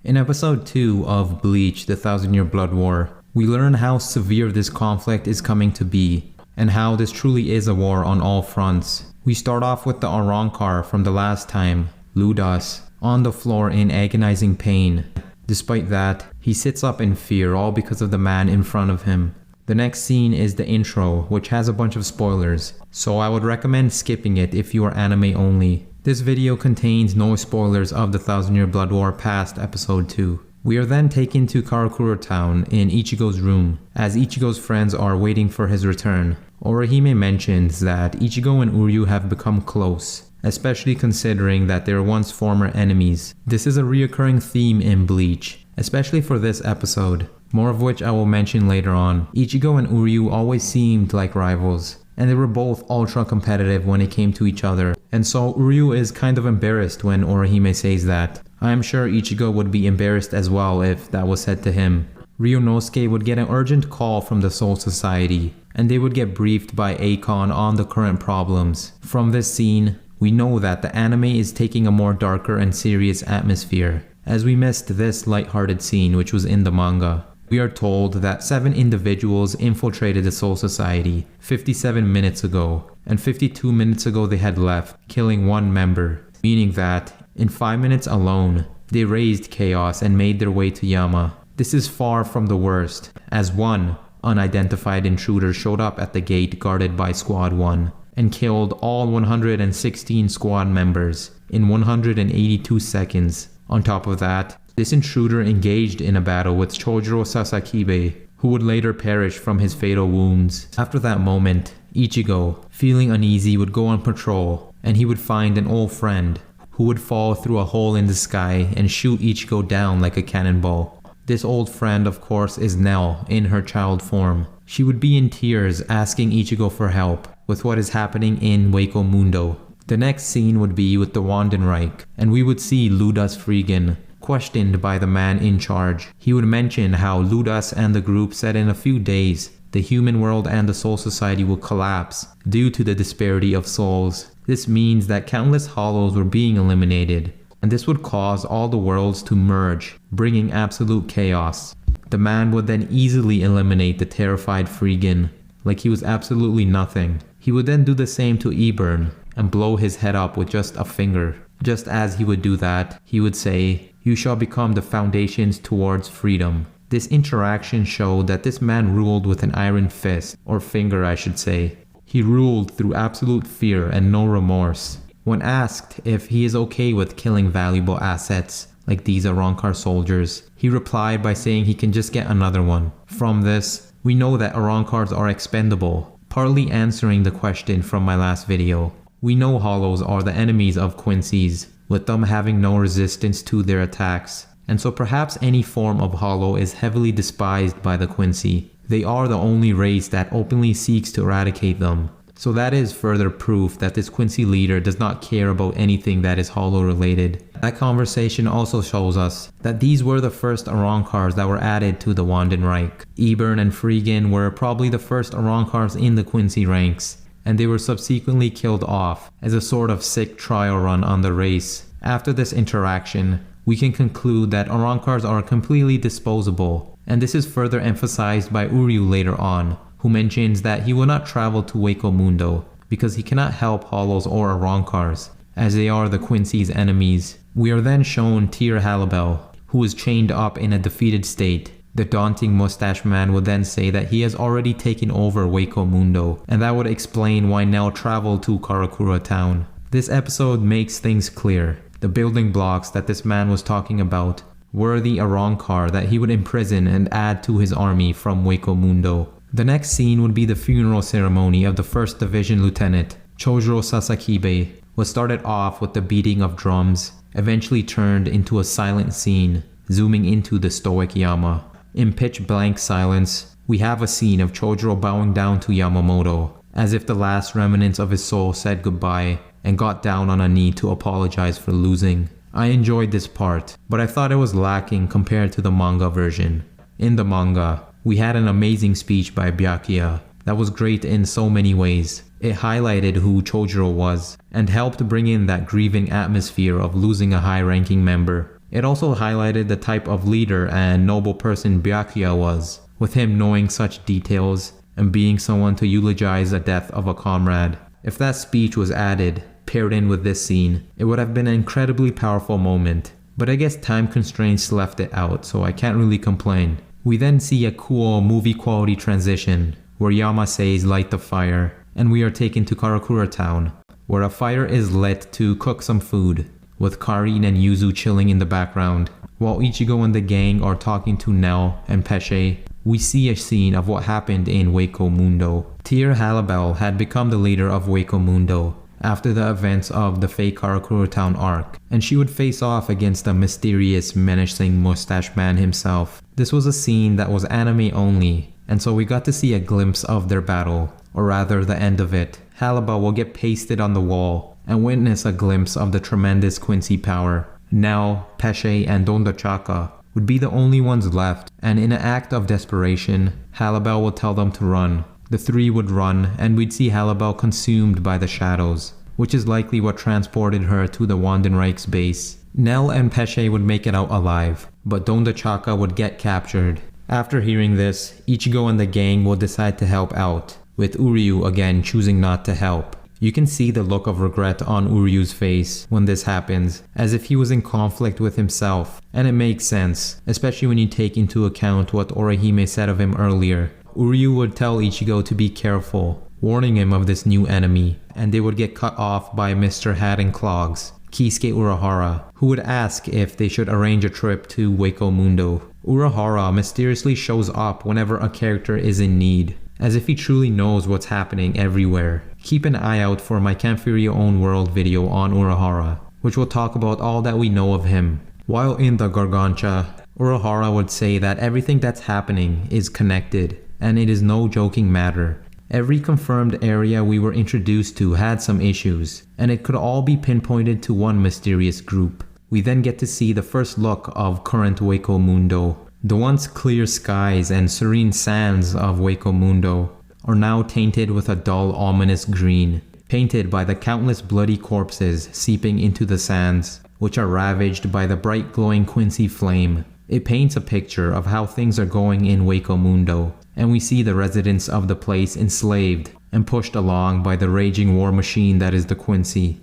In episode 2 of Bleach, the Thousand-Year Blood War, we learn how severe this conflict is coming to be, and how this truly is a war on all fronts. We start off with the Arrancar from the last time, Ludas, on the floor in agonizing pain. Despite that, he sits up in fear, all because of the man in front of him. The next scene is the intro, which has a bunch of spoilers, so I would recommend skipping it if you are anime only. This video contains no spoilers of the Thousand-Year Blood War past episode 2. We are then taken to Karakura Town in Ichigo's room, as Ichigo's friends are waiting for his return. Orihime mentions that Ichigo and Uryu have become close, especially considering that they were once former enemies. This is a reoccurring theme in Bleach, especially for this episode, more of which I will mention later on. Ichigo and Uryu always seemed like rivals, and they were both ultra competitive when it came to each other. And so Uryu is kind of embarrassed when Orihime says that. I am sure Ichigo would be embarrassed as well if that was said to him. Ryunosuke would get an urgent call from the Soul Society, and they would get briefed by Akon on the current problems. From this scene, we know that the anime is taking a more darker and serious atmosphere, as we missed this lighthearted scene which was in the manga. We are told that 7 individuals infiltrated the Soul Society 57 minutes ago, and 52 minutes ago they had left, killing 1 member, meaning that, in 5 minutes alone, they raised chaos and made their way to Yama. This is far from the worst, as 1 unidentified intruder showed up at the gate guarded by Squad 1, and killed all 116 squad members in 182 seconds. On top of that, this intruder engaged in a battle with Chojuro Sasakibe, who would later perish from his fatal wounds. After that moment, Ichigo, feeling uneasy, would go on patrol, and he would find an old friend, who would fall through a hole in the sky and shoot Ichigo down like a cannonball. This old friend, of course, is Nell, in her child form. She would be in tears asking Ichigo for help with what is happening in Hueco Mundo. The next scene would be with the Wandenreich, and we would see Ludas Freegan, questioned by the man in charge. He would mention how Ludas and the group said in a few days, the human world and the Soul Society will collapse due to the disparity of souls. This means that countless hollows were being eliminated, and this would cause all the worlds to merge, bringing absolute chaos. The man would then easily eliminate the terrified Freegan, like he was absolutely nothing. He would then do the same to Eburn, and blow his head up with just a finger. Just as he would do that, he would say, "You shall become the foundations towards freedom." This interaction showed that this man ruled with an iron fist, or finger I should say. He ruled through absolute fear and no remorse. When asked if he is okay with killing valuable assets, like these Arrancar soldiers, he replied by saying he can just get another one. From this, we know that Arrancars are expendable, partly answering the question from my last video. We know hollows are the enemies of quincies, with them having no resistance to their attacks, and so perhaps any form of hollow is heavily despised by the quincy. They are the only race that openly seeks to eradicate them. So that is further proof that this quincy leader does not care about anything that is hollow related. That conversation also shows us that these were the first Arrancars that were added to the Wandenreich. Eburn and Freegan were probably the first Arrancars in the quincy ranks, and they were subsequently killed off as a sort of sick trial run on the race. After this interaction, we can conclude that Arrancars are completely disposable, and this is further emphasized by Uryu later on, who mentions that he will not travel to Hueco Mundo because he cannot help hollows or Arrancars, as they are the quincy's enemies. We are then shown Tyr Halibel, who is chained up in a defeated state. The daunting mustache man would then say that he has already taken over Hueco Mundo, and that would explain why Nell traveled to Karakura Town. This episode makes things clear. The building blocks that this man was talking about were the Arrancar that he would imprison and add to his army from Hueco Mundo. The next scene would be the funeral ceremony of the 1st Division Lieutenant, Chojuro Sasakibe. What started off with the beating of drums eventually turned into a silent scene, zooming into the stoic Yama. In pitch blank silence, we have a scene of Chojuro bowing down to Yamamoto, as if the last remnants of his soul said goodbye and got down on a knee to apologize for losing. I enjoyed this part, but I thought it was lacking compared to the manga version. In the manga, we had an amazing speech by Byakuya that was great in so many ways. It highlighted who Chojuro was and helped bring in that grieving atmosphere of losing a high-ranking member. It also highlighted the type of leader and noble person Byakuya was, with him knowing such details and being someone to eulogize the death of a comrade. If that speech was added, paired in with this scene, it would have been an incredibly powerful moment. But I guess time constraints left it out, so I can't really complain. We then see a cool movie quality transition, where Yamaseis light the fire, and we are taken to Karakura town, where a fire is lit to cook some food, with Karin and Yuzu chilling in the background. While Ichigo and the gang are talking to Nell and Pesce, we see a scene of what happened in Hueco Mundo. Tear Halibel had become the leader of Hueco Mundo after the events of the fake Karakura town arc, and she would face off against the mysterious, menacing mustache man himself. This was a scene that was anime only, and so we got to see a glimpse of their battle, or rather the end of it. Halibel will get pasted on the wall and witness a glimpse of the tremendous Quincy power. Now, Pesce and Dondachaka would be the only ones left, and in an act of desperation, Halibel would tell them to run. The three would run, and we'd see Halibel consumed by the shadows, which is likely what transported her to the Wandenreich's base. Nell and Pesce would make it out alive, but Dondachaka would get captured. After hearing this, Ichigo and the gang will decide to help out, with Uryu again choosing not to help. You can see the look of regret on Uryu's face when this happens, as if he was in conflict with himself, and it makes sense, especially when you take into account what Orihime said of him earlier. Uryu would tell Ichigo to be careful, warning him of this new enemy, and they would get cut off by Mr. Hat and Clogs, Kisuke Urahara, who would ask if they should arrange a trip to Hueco Mundo. Urahara mysteriously shows up whenever a character is in need, as if he truly knows what's happening everywhere. Keep an eye out for my Camp for Your Own World video on Urahara, which will talk about all that we know of him. While in the Gargancha, Urahara would say that everything that's happening is connected, and it is no joking matter. Every confirmed area we were introduced to had some issues, and it could all be pinpointed to one mysterious group. We then get to see the first look of current Hueco Mundo. The once clear skies and serene sands of Hueco Mundo are now tainted with a dull, ominous green, painted by the countless bloody corpses seeping into the sands, which are ravaged by the bright glowing Quincy flame. It paints a picture of how things are going in Hueco Mundo, and we see the residents of the place enslaved and pushed along by the raging war machine that is the Quincy.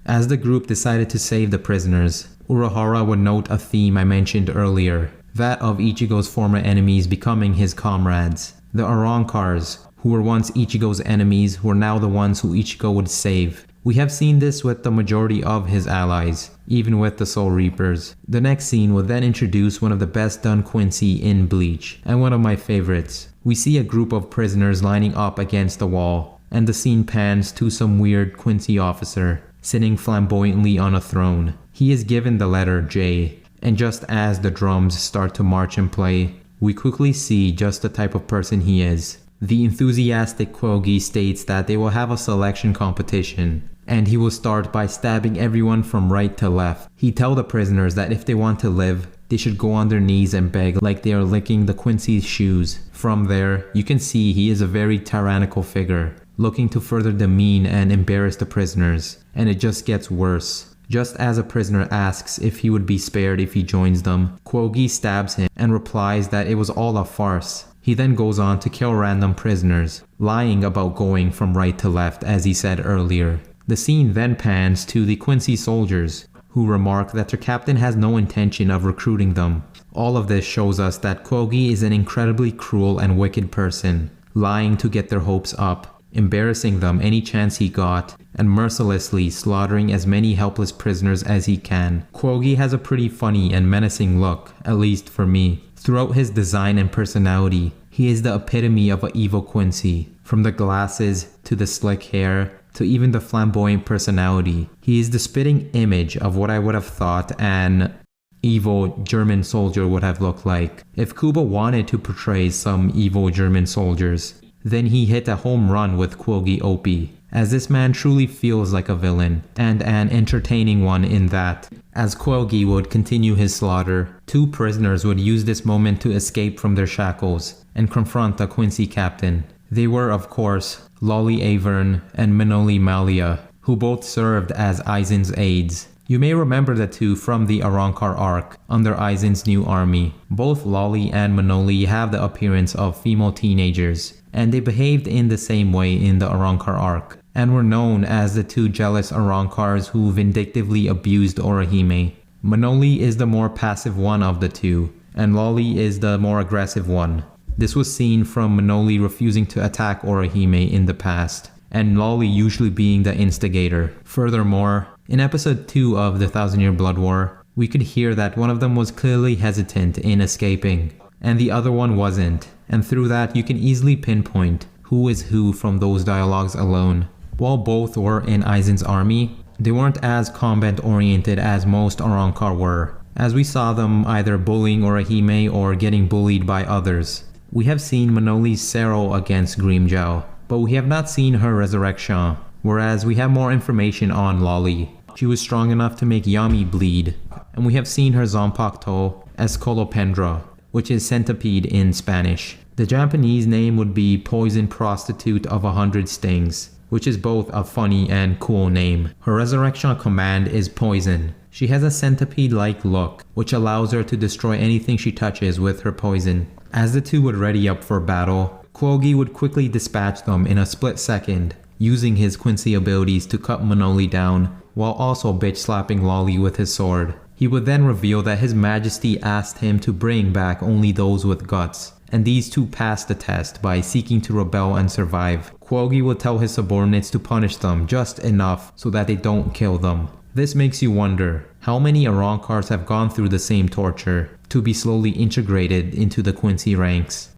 As the group decided to save the prisoners, Urahara would note a theme I mentioned earlier, that of Ichigo's former enemies becoming his comrades. The Arrancars, who were once Ichigo's enemies, were now the ones who Ichigo would save. We have seen this with the majority of his allies, even with the Soul Reapers. The next scene will then introduce one of the best done Quincy in Bleach, and one of my favorites. We see a group of prisoners lining up against the wall, and the scene pans to some weird Quincy officer, sitting flamboyantly on a throne. He is given the letter J, and just as the drums start to march and play, we quickly see just the type of person he is. The enthusiastic Quilge states that they will have a selection competition, and he will start by stabbing everyone from right to left. He tells the prisoners that if they want to live, they should go on their knees and beg like they are licking the Quincy's shoes. From there, you can see he is a very tyrannical figure, looking to further demean and embarrass the prisoners, and it just gets worse. Just as a prisoner asks if he would be spared if he joins them, Quilge stabs him and replies that it was all a farce. He then goes on to kill random prisoners, lying about going from right to left as he said earlier. The scene then pans to the Quincy soldiers, who remark that their captain has no intention of recruiting them. All of this shows us that Quilge is an incredibly cruel and wicked person, lying to get their hopes up, embarrassing them any chance he got, and mercilessly slaughtering as many helpless prisoners as he can. Quilge has a pretty funny and menacing look, at least for me. Throughout his design and personality, he is the epitome of an evil Quincy. From the glasses, to the slick hair, to even the flamboyant personality. He is the spitting image of what I would have thought an evil German soldier would have looked like. If Kubo wanted to portray some evil German soldiers, then he hit a home run with Quilge Opie, as this man truly feels like a villain, and an entertaining one in that. As Quilge would continue his slaughter, two prisoners would use this moment to escape from their shackles and confront the Quincy captain. They were, of course, Loly Menolly and Loly Menolly, who both served as Aizen's aides. You may remember the two from the Arrancar arc under Aizen's new army. Both Loly and Menolly have the appearance of female teenagers, and they behaved in the same way in the Arrancar arc, and were known as the two jealous Arrancars who vindictively abused Orihime. Menolly is the more passive one of the two, and Loly is the more aggressive one. This was seen from Menolly refusing to attack Orihime in the past, and Loly usually being the instigator. Furthermore, in episode 2 of the Thousand Year Blood War, we could hear that one of them was clearly hesitant in escaping, and the other one wasn't, and through that you can easily pinpoint who is who from those dialogues alone. While both were in Aizen's army, they weren't as combat-oriented as most Arrancar were, as we saw them either bullying Orihime or getting bullied by others. We have seen Menolly's Sero against Grimmjow, but we have not seen her resurrection, whereas we have more information on Loly. She was strong enough to make Yami bleed, and we have seen her Zanpakuto as Scolopendra, which is centipede in Spanish. The Japanese name would be Poison Prostitute of 100 Stings, which is both a funny and cool name. Her resurrection command is poison. She has a centipede-like look, which allows her to destroy anything she touches with her poison. As the two would ready up for battle, Quilge would quickly dispatch them in a split second, using his Quincy abilities to cut Menolly down, while also bitch-slapping Loly with his sword. He would then reveal that His Majesty asked him to bring back only those with guts, and these two passed the test by seeking to rebel and survive. Quilge would tell his subordinates to punish them just enough so that they don't kill them. This makes you wonder, how many Arrancars have gone through the same torture to be slowly integrated into the Quincy ranks?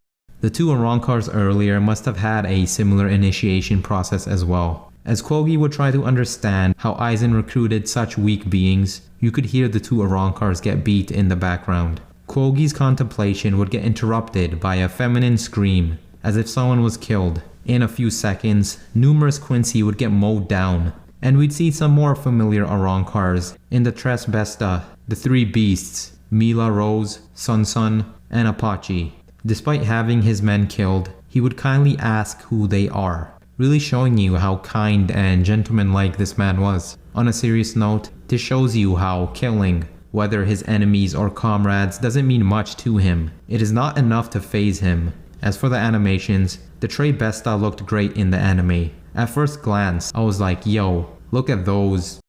The two Arrancars earlier must have had a similar initiation process as well. As Quilge would try to understand how Aizen recruited such weak beings, you could hear the two Arrancars get beat in the background. Quilge's contemplation would get interrupted by a feminine scream, as if someone was killed. In a few seconds, numerous Quincy would get mowed down, and we'd see some more familiar Arrancars in the Tres Besta, the three beasts, Mila Rose, Sun Sun, and Apache. Despite having his men killed, he would kindly ask who they are, really showing you how kind and gentlemanlike this man was. On a serious note, this shows you how killing, whether his enemies or comrades, doesn't mean much to him. It is not enough to faze him. As for the animations, the Tres Besta looked great in the anime. At first glance, I was like, yo, look at those.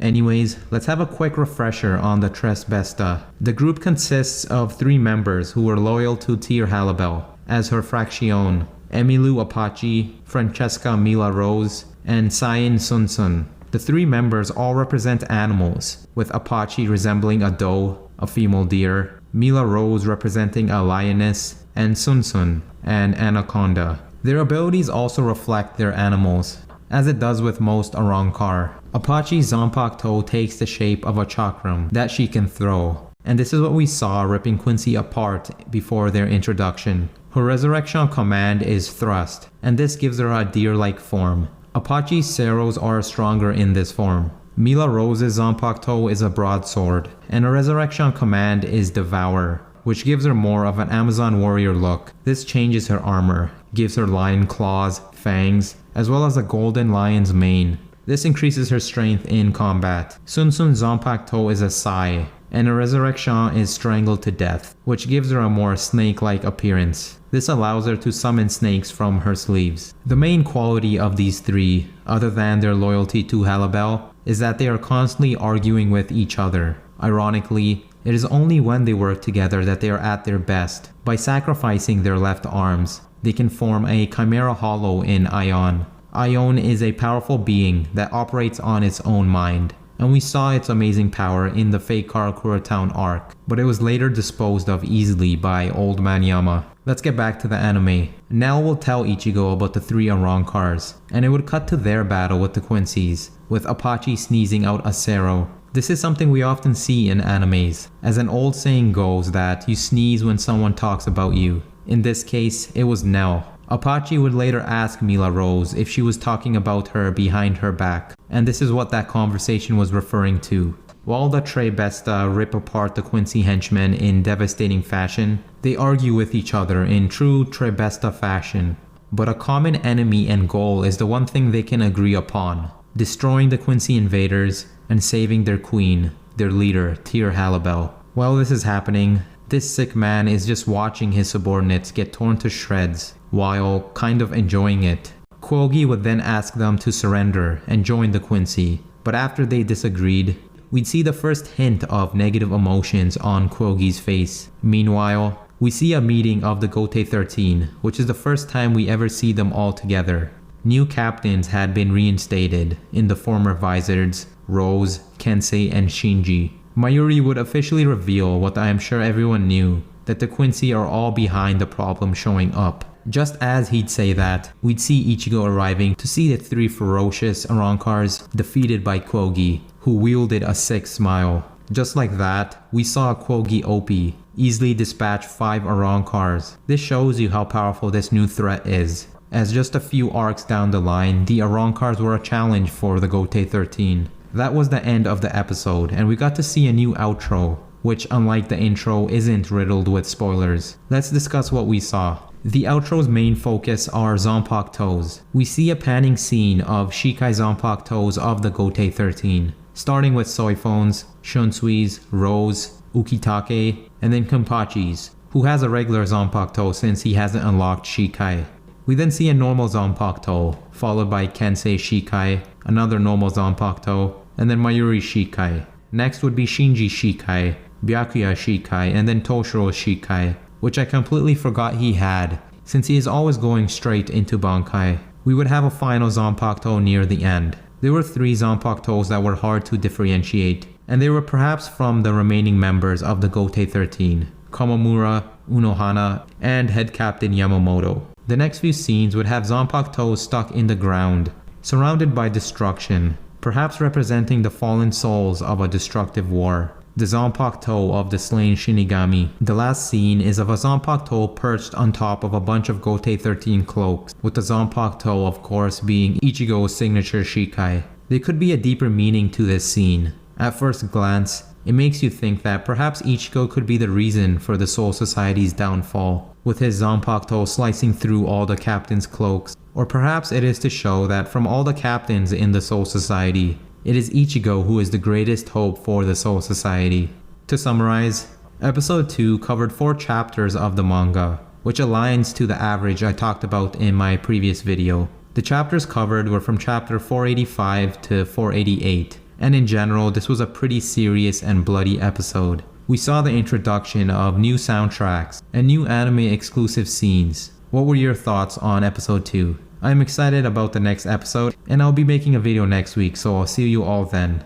Anyways, let's have a quick refresher on the Tres Besta. The group consists of 3 members who were loyal to Tir Halibel as her fraction: Emilu Apache, Francesca Mila Rose, and Cyan Sun Sun. The 3 members all represent animals, with Apache resembling a doe, a female deer, Mila Rose representing a lioness, and Sun Sun an anaconda. Their abilities also reflect their animals, as it does with most Arrancar. Apache's Zanpakuto takes the shape of a chakram that she can throw, and this is what we saw ripping Quincy apart before their introduction. Her resurrection command is thrust, and this gives her a deer-like form. Apache's Seros are stronger in this form. Mila Rose's Zanpakuto is a broadsword, and her resurrection command is devour, which gives her more of an Amazon warrior look. This changes her armor, gives her lion claws, fangs, as well as a golden lion's mane. This increases her strength in combat. Sun Sun's Zanpakuto is a Sai, and her resurrection is strangled to death, which gives her a more snake-like appearance. This allows her to summon snakes from her sleeves. The main quality of these 3, other than their loyalty to Halibel, is that they are constantly arguing with each other. Ironically, it is only when they work together that they are at their best. By sacrificing their left arms, they can form a Chimera Hollow in Ion. Ion is a powerful being that operates on its own mind, and we saw its amazing power in the fake Karakura Town arc, but it was later disposed of easily by Old Man Yama. Let's get back to the anime. Nell will tell Ichigo about the 3 Arrancars, and it would cut to their battle with the Quincy's, with Apache sneezing out a Sero. This is something we often see in animes, as an old saying goes that you sneeze when someone talks about you. In this case, it was Nell. Apache would later ask Mila Rose if she was talking about her behind her back, and this is what that conversation was referring to. While the Tres Besta rip apart the Quincy henchmen in devastating fashion, they argue with each other in true Tres Besta fashion. But a common enemy and goal is the one thing they can agree upon: destroying the Quincy invaders and saving their queen, their leader, Tyr Halibel. While this is happening, this sick man is just watching his subordinates get torn to shreds while kind of enjoying it. Quilge would then ask them to surrender and join the Quincy, but after they disagreed, we'd see the first hint of negative emotions on Quilge's face. Meanwhile, we see a meeting of the Gote 13, which is the first time we ever see them all together. New captains had been reinstated in the former Vizards, Rose, Kensei, and Shinji. Mayuri would officially reveal what I am sure everyone knew, that the Quincy are all behind the problem showing up. Just as he'd say that, we'd see Ichigo arriving to see the 3 ferocious Arrancars defeated by Quilge, who wielded a sick smile. Just like that, we saw Quilge Opie easily dispatch 5 Arrancars. This shows you how powerful this new threat is, as just a few arcs down the line, the Arrancars were a challenge for the Gote 13. That was the end of the episode, and we got to see a new outro, which unlike the intro isn't riddled with spoilers. Let's discuss what we saw. The outro's main focus are Zanpakutos. We see a panning scene of Shikai Zanpakutos of the Gote 13, starting with Soiphones, Shunsuis, Rose, Ukitake, and then Kenpachi's, who has a regular Zanpakuto since he hasn't unlocked Shikai. We then see a normal Zanpakuto, followed by Kensei Shikai, another normal Zanpakuto, and then Mayuri Shikai. Next would be Shinji Shikai, Byakuya Shikai, and then Toshiro Shikai, which I completely forgot he had, since he is always going straight into Bankai. We would have a final Zanpakuto near the end. There were 3 Zanpakutos that were hard to differentiate, and they were perhaps from the remaining members of the Gote 13, Komamura, Unohana, and Head Captain Yamamoto. The next few scenes would have Zanpakutos stuck in the ground, surrounded by destruction, perhaps representing the fallen souls of a destructive war. The Zanpakuto of the slain Shinigami. The last scene is of a Zanpakuto perched on top of a bunch of Gote 13 cloaks, with the Zanpakuto of course being Ichigo's signature Shikai. There could be a deeper meaning to this scene. At first glance, it makes you think that perhaps Ichigo could be the reason for the Soul Society's downfall, with his Zanpakuto slicing through all the captains' cloaks. Or perhaps it is to show that from all the captains in the Soul Society, it is Ichigo who is the greatest hope for the Soul Society. To summarize, episode 2 covered 4 chapters of the manga, which aligns to the average I talked about in my previous video. The chapters covered were from chapter 485 to 488. And in general, this was a pretty serious and bloody episode. We saw the introduction of new soundtracks and new anime exclusive scenes. What were your thoughts on episode 2? I'm excited about the next episode, and I'll be making a video next week, so I'll see you all then.